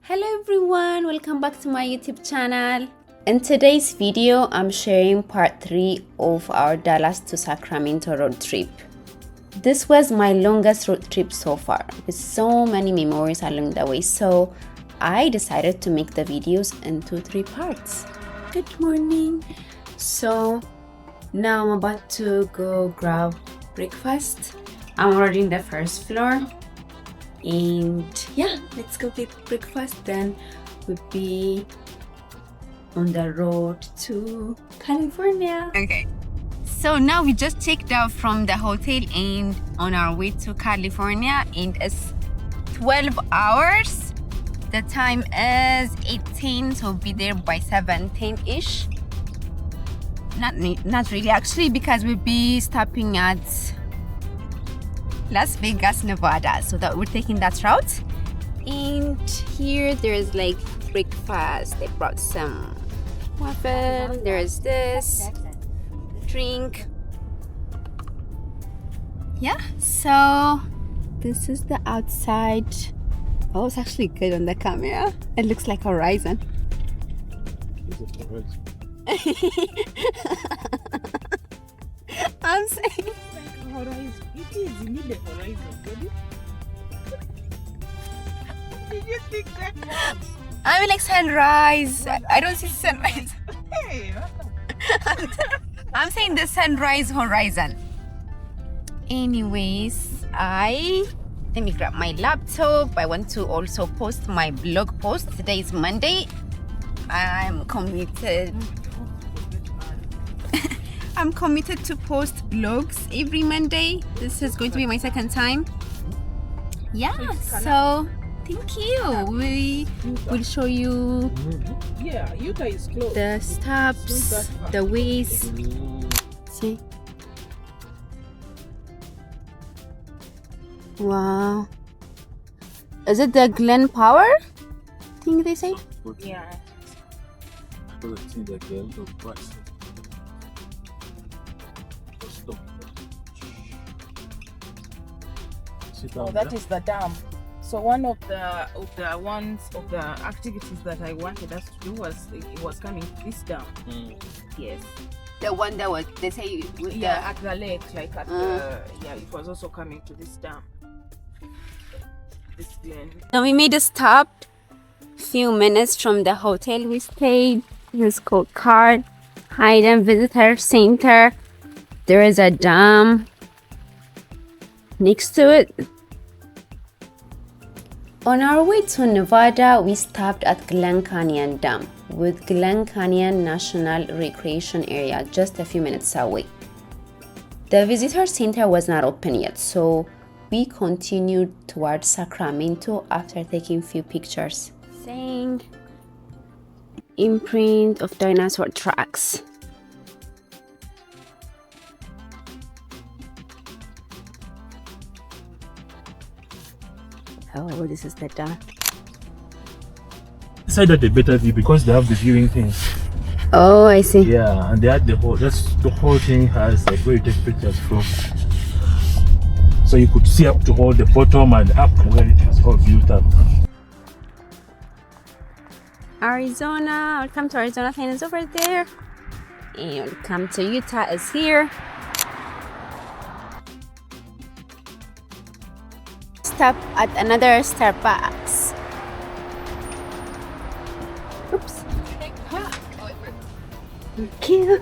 Hello everyone, welcome back to my YouTube channel. In today's video, I'm sharing part 3 of our Dallas to Sacramento road trip. This was my longest road trip so far, with so many memories along the way, so I decided to make the videos into 3 parts. Good morning. So now I'm about to go grab breakfast. I'm already in the first floor. And yeah, let's go get breakfast, then we'll be on the road to California. Okay, so now we just checked out from the hotel and on our way to California, and it's 12 hours. The time is 18, so we'll be there by 7:10-ish. Not really actually, because we'll be stopping at Las Vegas, Nevada, so that we're taking that route. And here there's like breakfast. They brought some waffle, there's this drink. Yeah, so this is the outside. Oh, it's actually good on the camera. It looks like horizon. I'm saying horizon. It is, you need the horizon, don't you? Did you think that was? I mean like sunrise. I don't see sunrise. Hey, I'm saying the sunrise horizon. Anyways, let me grab my laptop. I want to also post my blog post. Today is Monday. I'm committed to post blogs every Monday. This is going to be my second time. Yeah, so thank you. We will show you yeah, Utah is closed. the stops, the ways. See? Wow. Is it the Glen Power thing they say? Yeah. Oh, that is the dam. So one of the activities that I wanted us to do was it was coming to this dam. Yes. The one that was they say with Yeah, at the lake, like at the it was also coming to this dam. This glen. Now we made a stop few minutes from the hotel we stayed. It's called Hayden Visitor Center. There is a dam next to it. On our way to Nevada, we stopped at Glen Canyon Dam with Glen Canyon National Recreation Area just a few minutes away. The visitor center was not open yet, so we continued towards Sacramento after taking few pictures. Saying imprint of dinosaur tracks. Oh, this is the dam. Side at the better view because they have the viewing things. Oh, I see. Yeah, and they had the whole thing has like where you take pictures from. So you could see up to all the bottom and up to where it is all viewed up. Arizona, welcome to Arizona. Sign is over there. And welcome to Utah is here. Stop at another Starbucks. Oops. Thank you.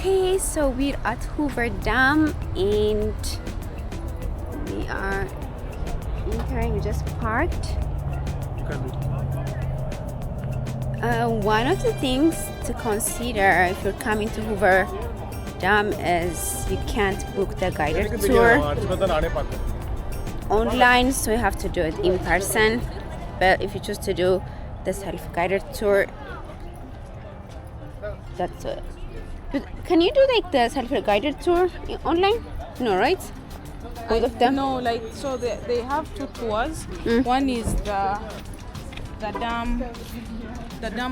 Okay, so we're at Hoover Dam and we are entering. We just parked. One of the things to consider if you're coming to Hoover Dam is you can't book the guided tour online, so you have to do it in person. But if you choose to do the self-guided tour, that's it. Can you do like the self-guided tour online? No, right? Both of them? No, like so they have two tours. One is the dam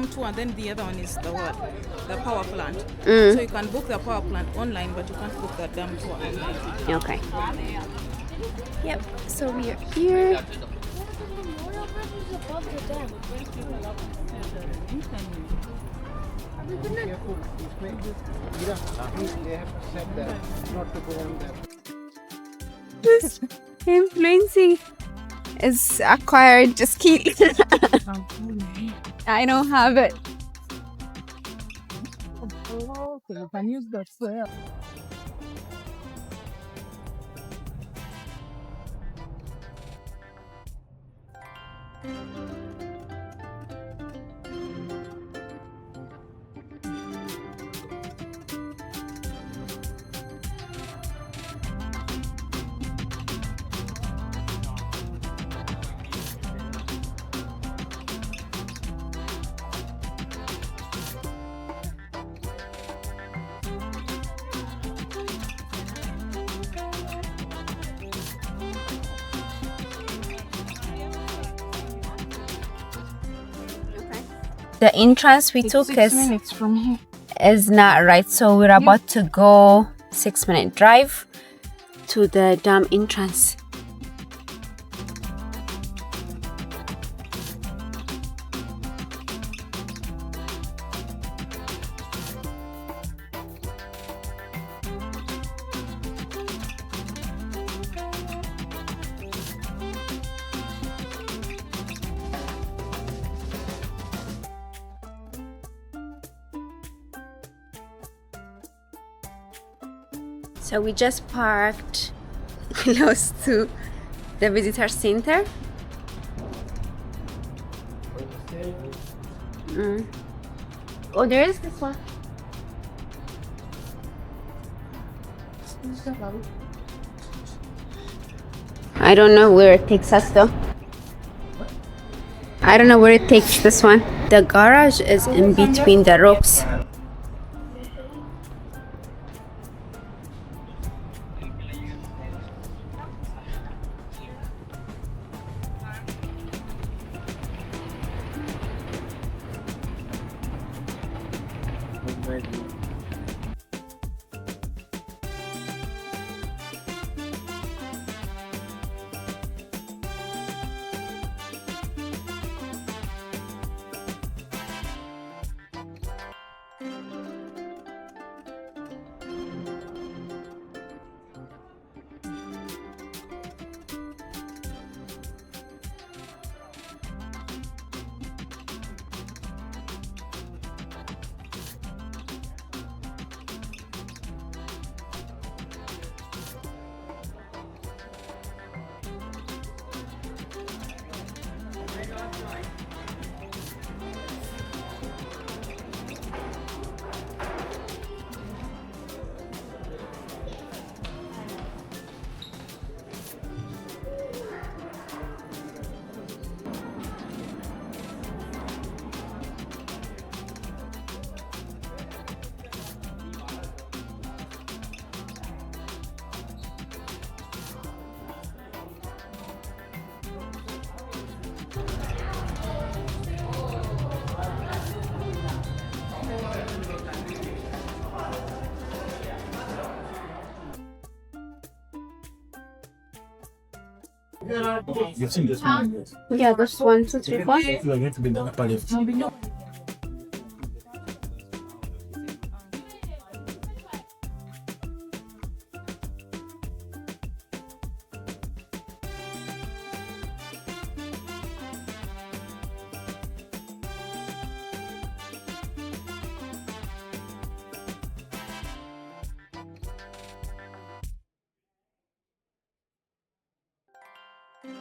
tour, and then the other one is the power plant. So you can book the power plant online, but you can't book the dam tour online. Okay. Yep. So we are here. This influencing is acquired. Just keep. I don't have it. Oh, okay, you can use that. The entrance we took 6 minutes from here. is not right, so we're about to go 6-minute drive to the dam entrance. So we just parked close to the visitor center. Oh, there is this one. I don't know where it takes us though. I don't know where it takes this one. The garage is in between the ropes. You've seen this one? Yeah, there's 1, 2, 3, 4. You are going to be in the upper left. Guys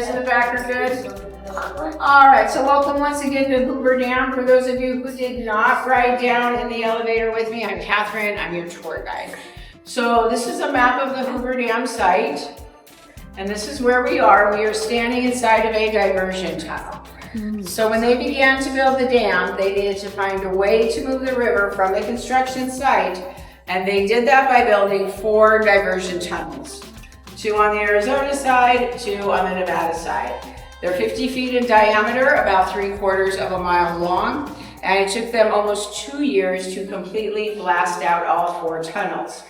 in the back are good? All right, so welcome once again to Hoover Dam. For those of you who did not ride down in the elevator with me, I'm Catherine, I'm your tour guide. So this is a map of the Hoover Dam site, and this is where we are. We are standing inside of a diversion tunnel. So when they began to build the dam, they needed to find a way to move the river from the construction site, and they did that by building 4 diversion tunnels. 2 on the Arizona side, 2 on the Nevada side. They're 50 feet in diameter, about 3/4 of a mile long, and it took them almost 2 years to completely blast out all 4 tunnels.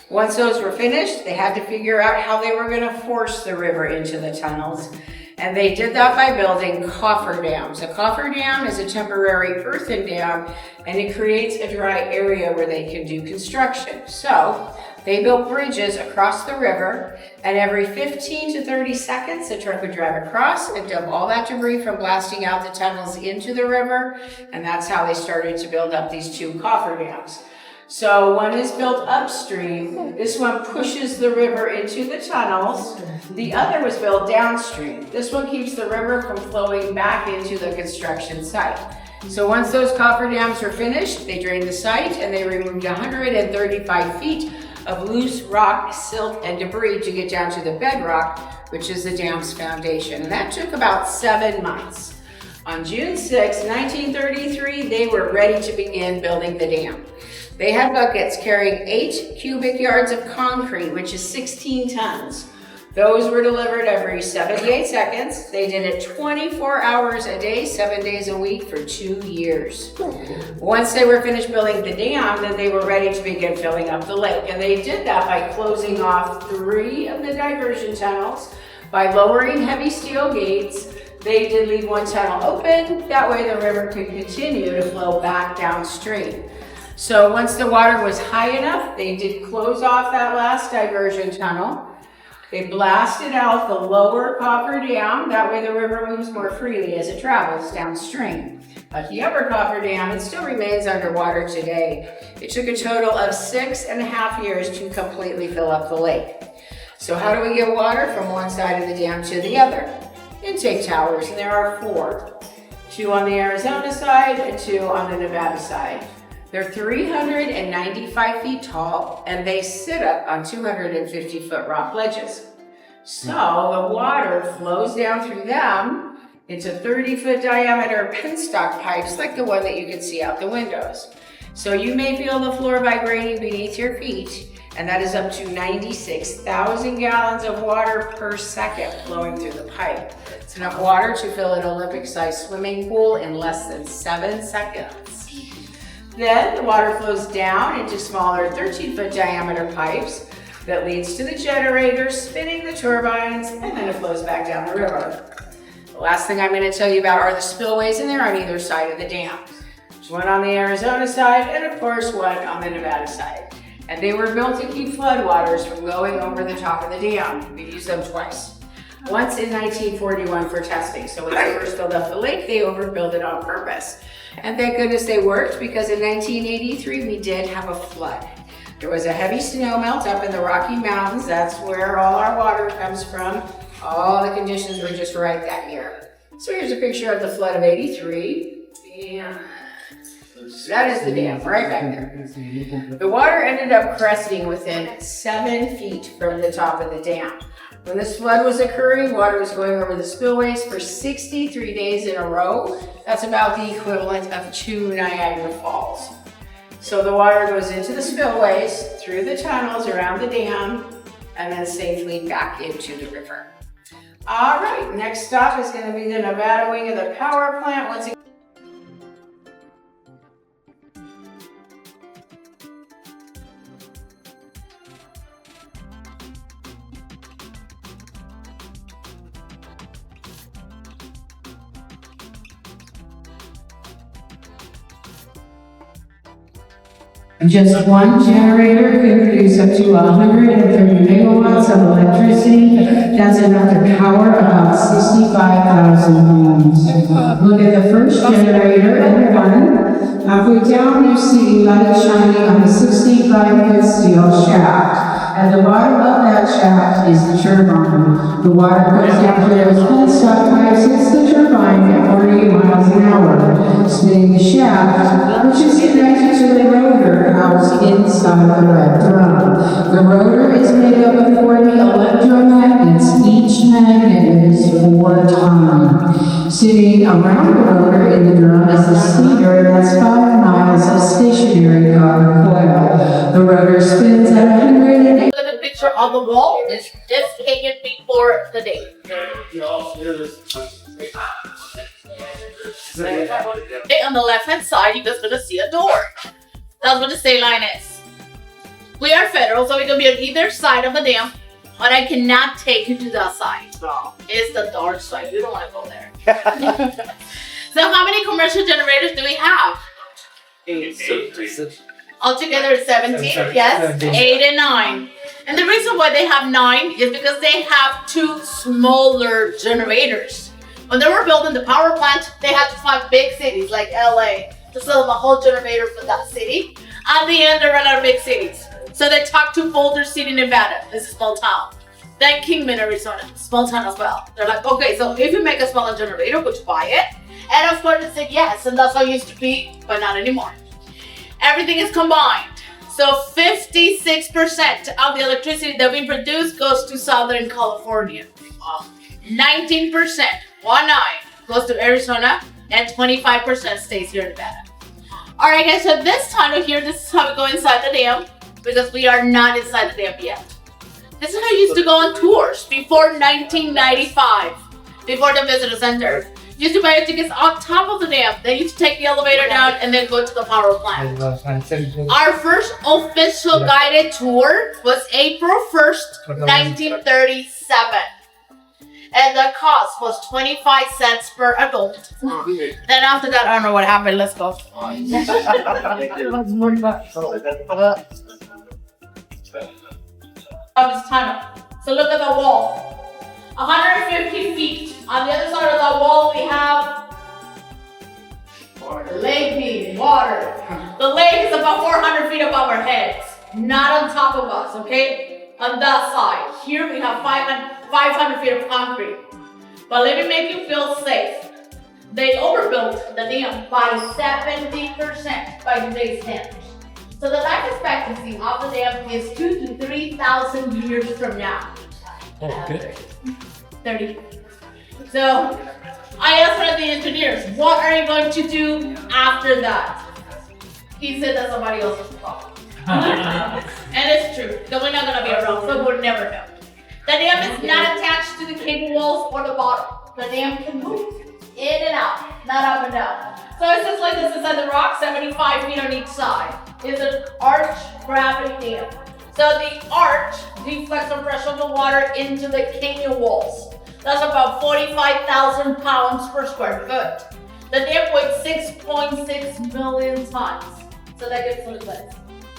Once those were finished, they had to figure out how they were gonna force the river into the tunnels, and they did that by building coffer dams. A coffer dam is a temporary earthen dam, and it creates a dry area where they can do construction. So, they built bridges across the river, and every 15 to 30 seconds, a truck would drive across and dump all that debris from blasting out the tunnels into the river, and that's how they started to build up these 2 coffer dams. So one is built upstream. This one pushes the river into the tunnels. The other was built downstream. This one keeps the river from flowing back into the construction site. So once those coffer dams were finished, they drained the site and they removed 135 feet of loose rock, silt, and debris to get down to the bedrock, which is the dam's foundation. And that took about 7 months. On June 6, 1933, they were ready to begin building the dam. They had buckets carrying 8 cubic yards of concrete, which is 16 tons. Those were delivered every 78 seconds. They did it 24 hours a day, 7 days a week for 2 years. Once they were finished building the dam, then they were ready to begin filling up the lake. And they did that by closing off 3 of the diversion tunnels, by lowering heavy steel gates. They did leave 1 tunnel open. That way the river could continue to flow back downstream. So once the water was high enough, they did close off that last diversion tunnel. They blasted out the lower coffer dam. That way the river moves more freely as it travels downstream. But the upper coffer dam, it still remains underwater today. It took a total of 6.5 years to completely fill up the lake. So how do we get water from one side of the dam to the other? Intake towers, and there are 4. 2 on the Arizona side and 2 on the Nevada side. They're 395 feet tall, and they sit up on 250-foot rock ledges. So the water flows down through them into 30-foot diameter penstock pipes like the one that you can see out the windows. So you may feel the floor vibrating beneath your feet, and that is up to 96,000 gallons of water per second flowing through the pipe. It's enough water to fill an Olympic-sized swimming pool in less than 7 seconds. Then the water flows down into smaller 13-foot diameter pipes that leads to the generators spinning the turbines, and then it flows back down the river. The last thing I'm going to tell you about are the spillways, and they're on either side of the dam. There's one on the Arizona side and of course one on the Nevada side. And they were built to keep floodwaters from going over the top of the dam. We used them twice. Once in 1941 for testing. So when they first filled up the lake, they overfilled it on purpose. And thank goodness they worked, because in 1983 we did have a flood. There was a heavy snow melt up in the Rocky Mountains. That's where all our water comes from. All the conditions were just right that year. So here's a picture of the flood of 83. And that is the dam right back there. The water ended up cresting within 7 feet from the top of the dam. When this flood was occurring, water was going over the spillways for 63 days in a row. That's about the equivalent of 2 Niagara Falls. So the water goes into the spillways, through the tunnels around the dam, and then safely back into the river. All right, next stop is going to be the Nevada wing of the power plant. Once again, Just one generator can produce up to 130 megawatts of electricity. That's enough to power about 65,000 homes. Look at the first generator in the one. Halfway down, you see light shining on a 65-foot steel shaft. At the bottom of that shaft is the turbine. The water comes down through those penstock pipes, hits the turbine at 40 miles an hour, spinning the shaft, which is connected to the rotor housed inside the red drum. The rotor is made up of 40 electromagnets. Each magnet is 4 tons. Sitting around the rotor in the drum is the stator. That's 5 miles of stationary copper coil. The rotor spins at 180. Look at the picture on the wall. It's just hanging before the day. Okay, on the left hand side, you're just gonna see a door. That's what the state line is. We are federal, so we can be on either side of the dam, but I cannot take you to that side. It's the dark side. You don't want to go there. So how many commercial generators do we have? Altogether 17, yes, 8 and 9. And the reason why they have 9 is because they have 2 smaller generators. When they were building the power plant, they had to find big cities like LA to sell them a whole generator for that city. At the end, they ran out of big cities. So they talked to Boulder City, Nevada. It's a small town. Then Kingman, Arizona, small town as well. They're like, okay, so if you make a smaller generator, would you buy it? And of course they said yes, and that's how it used to be, but not anymore. Everything is combined. So 56% of the electricity that we produce goes to Southern California. 19%, 19, goes to Arizona, and 25% stays here in Nevada. All right, guys, so this tunnel here, this is how we go inside the dam, because we are not inside the dam yet. This is how you used to go on tours before 1995, before the visitor center. You used to buy your tickets on top of the dam. They used to take the elevator down and then go to the power plant. Our first official guided tour was April 1st, 1937. And the cost was 25 cents per adult. Then after that, I don't know what happened. Let's go. Of this tunnel. So look at the wall. 150 feet. On the other side of the wall, we have lake meeting, water. The lake is about 400 feet above our heads, not on top of us, okay? On that side. Here we have 500 feet of concrete. But let me make you feel safe. They overbuilt the dam by 70% by today's standards. So the life expectancy of the dam is 2,000 to 3,000 years from now. Okay. 30. So I asked one of the engineers, what are you going to do after that? He said that's somebody else's problem. And it's true, because we're not going to be around, so we'll never know. The dam is not attached to the cable walls or the bottom. The dam can move in and out, not up and down. So it sits like this inside the rock, 75 feet on each side. It's an arch gravity dam. So the arch deflects the pressure of the water into the canyon walls. That's about 45,000 pounds per square foot. The dam weighs 6.6 million tons. So that gives you a sense.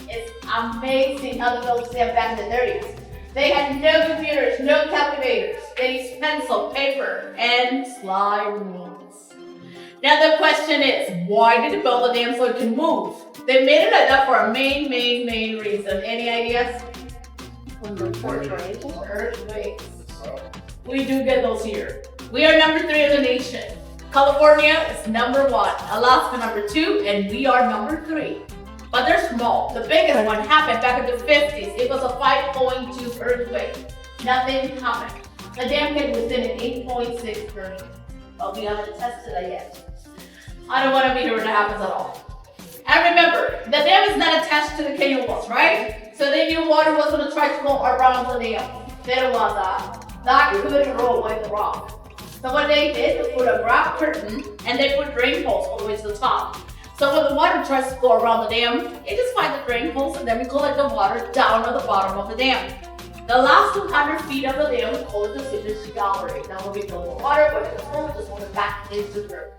It's amazing how the buildings they have back in the 30s. They had no computers, no calculators. They used pencil, paper, and slide rules. Now the question is, why did they build the dam so it can move? They made it like that for a main reason. Any ideas? Earthquakes. We do get those here. We are number 3 in the nation. California is number 1, Alaska number 2, and we are number 3. But they're small. The biggest one happened back in the 50s. It was a 5.2 earthquake. Nothing happened. The dam hit within an 8.6 earthquake. But we haven't tested it yet. I don't want to be here when it happens at all. And remember, the dam is not attached to the canyon walls, right? So they knew water was going to try to go around the dam. They don't want that. That could roll away the rock. So what they did was put a rock curtain and they put drain holes all the way to the top. So when the water tries to go around the dam, it just finds the drain holes and then we collect the water down at the bottom of the dam. The last 200 feet of the dam, we call it the sewage gallery. Now when we fill the water, when it goes home, just want it back into the earth.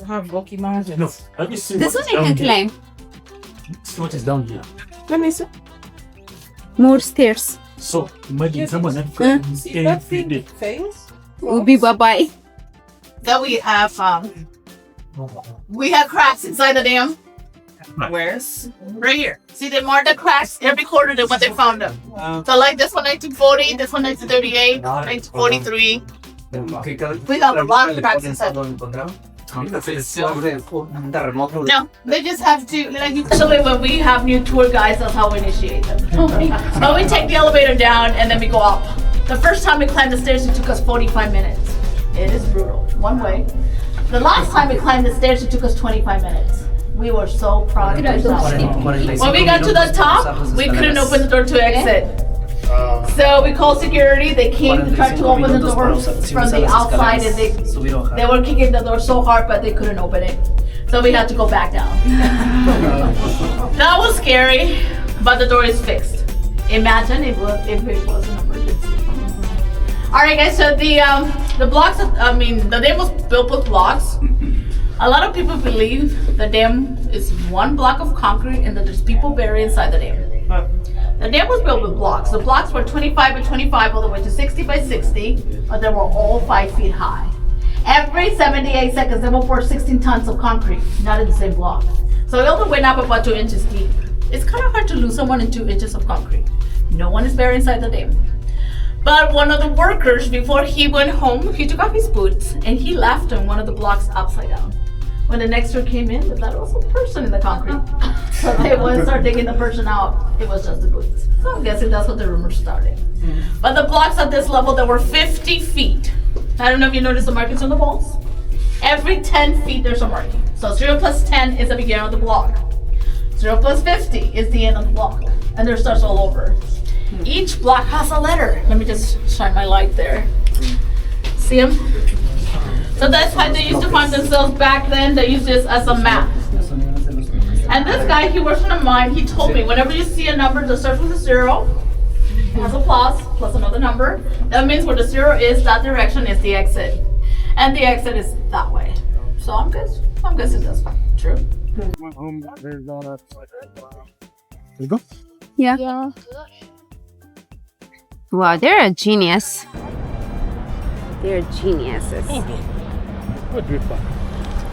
have rocky mountains. No, have you seen This what one is I down can here? climb. See what is down here. Let me see. More stairs. So imagine someone that See that every thing day. face? Will be bye-bye. Then we have cracks inside the dam. Where's? Right here. See, they marked the cracks every quarter than when they found them. So like this one 1940, this one 1938, 1943. We got a lot of cracks inside. No, they just have to, like, usually when we have new tour guides, that's how we initiate them. But we take the elevator down and then we go up. The first time we climbed the stairs, it took us 45 minutes. It is brutal, one way. The last time we climbed the stairs, it took us 25 minutes. We were so proud of ourselves. When we got to the top, we couldn't open the door to exit. So we called security. They came to try to open the doors from the outside, and they were kicking the door so hard, but they couldn't open it. So we had to go back down. That was scary, but the door is fixed. Imagine if it was an emergency. All right, guys. So the blocks. The dam was built with blocks. A lot of people believe the dam is one block of concrete and that there's people buried inside the dam. The dam was built with blocks. The blocks were 25 by 25 all the way to 60 by 60, but they were all 5 feet high. Every 78 seconds, they will pour 16 tons of concrete, not in the same block. So it only went up about 2 inches deep. It's kind of hard to lose someone in 2 inches of concrete. No one is buried inside the dam. But one of the workers, before he went home, he took off his boots and he left on one of the blocks upside down. When the next door came in, they thought it was a person in the concrete. So they went and started digging the person out. It was just the boots. So I'm guessing that's what the rumor started. But the blocks at this level, they were 50 feet. I don't know if you noticed the markings on the walls. Every 10 feet, there's a marking. So 0 plus 10 is the beginning of the block. 0 plus 50 is the end of the block. And there's stars all over. Each block has a letter. Let me just shine my light there. See them? So that's how they used to find themselves back then. They used this as a map. And this guy, he works in a mine. He told me whenever you see a number that starts with a 0, has a plus another number, that means where the 0 is, that direction is the exit. And the exit is that way. So I'm guessing that's true. There you go. Yeah. Wow, they're a genius. They're geniuses. What do we find?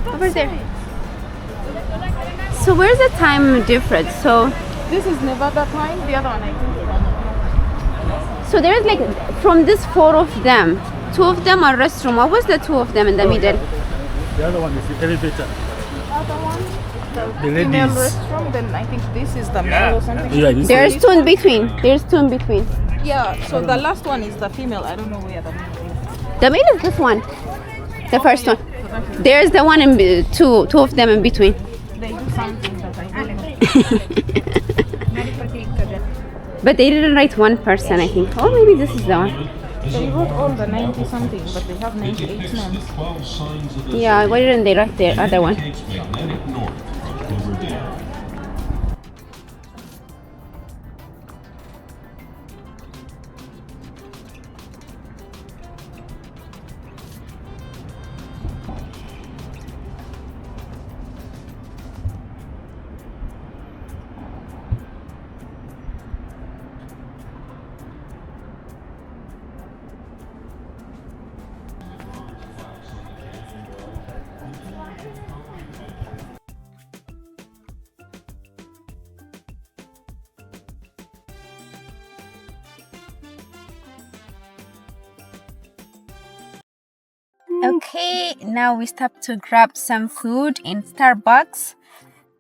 Over there. So where's the time difference? So This is Nevada time. The other one I think is so there's like from this 4 of them, 2 of them are restroom. What was the 2 of them in the middle? The other one is the elevator. other one. The Female ladies. restroom. Then I think this is the male or something. Yeah, this There's 2 in between. There's 2 in between. Yeah. So the last one is the female. I don't know where the male is. The middle is this one. The first one. There's the one in two of them in between. They do something that I don't know. But they didn't write one person, I think. Oh, maybe this is the one. They wrote all the 90 something, but they have 98 names. Yeah, why didn't they write the other one? Okay, now we stopped to grab some food in Starbucks.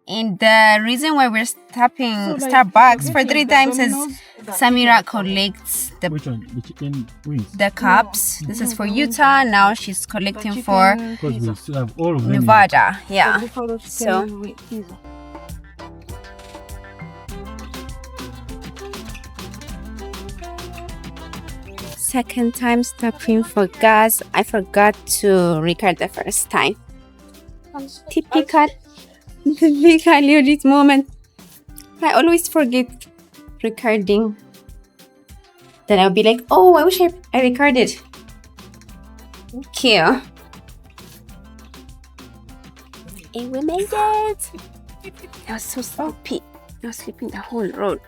And the reason why we're stopping Starbucks for 3 times is Samira collects Which one? The chicken wings. the cups. This is for Utah. Now she's collecting for Because we still have all of them. Nevada. Yeah. So second time stopping for gas. I forgot to record the first time. Typical Leorit moment. I always forget recording. Then I'll be like, oh, I wish I recorded. Okay. And we made it! I was so sleepy. I was sleeping the whole road.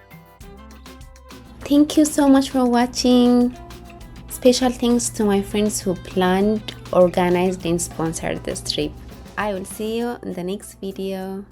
Thank you so much for watching. Special thanks to my friends who planned, organized, and sponsored this trip. I will see you in the next video.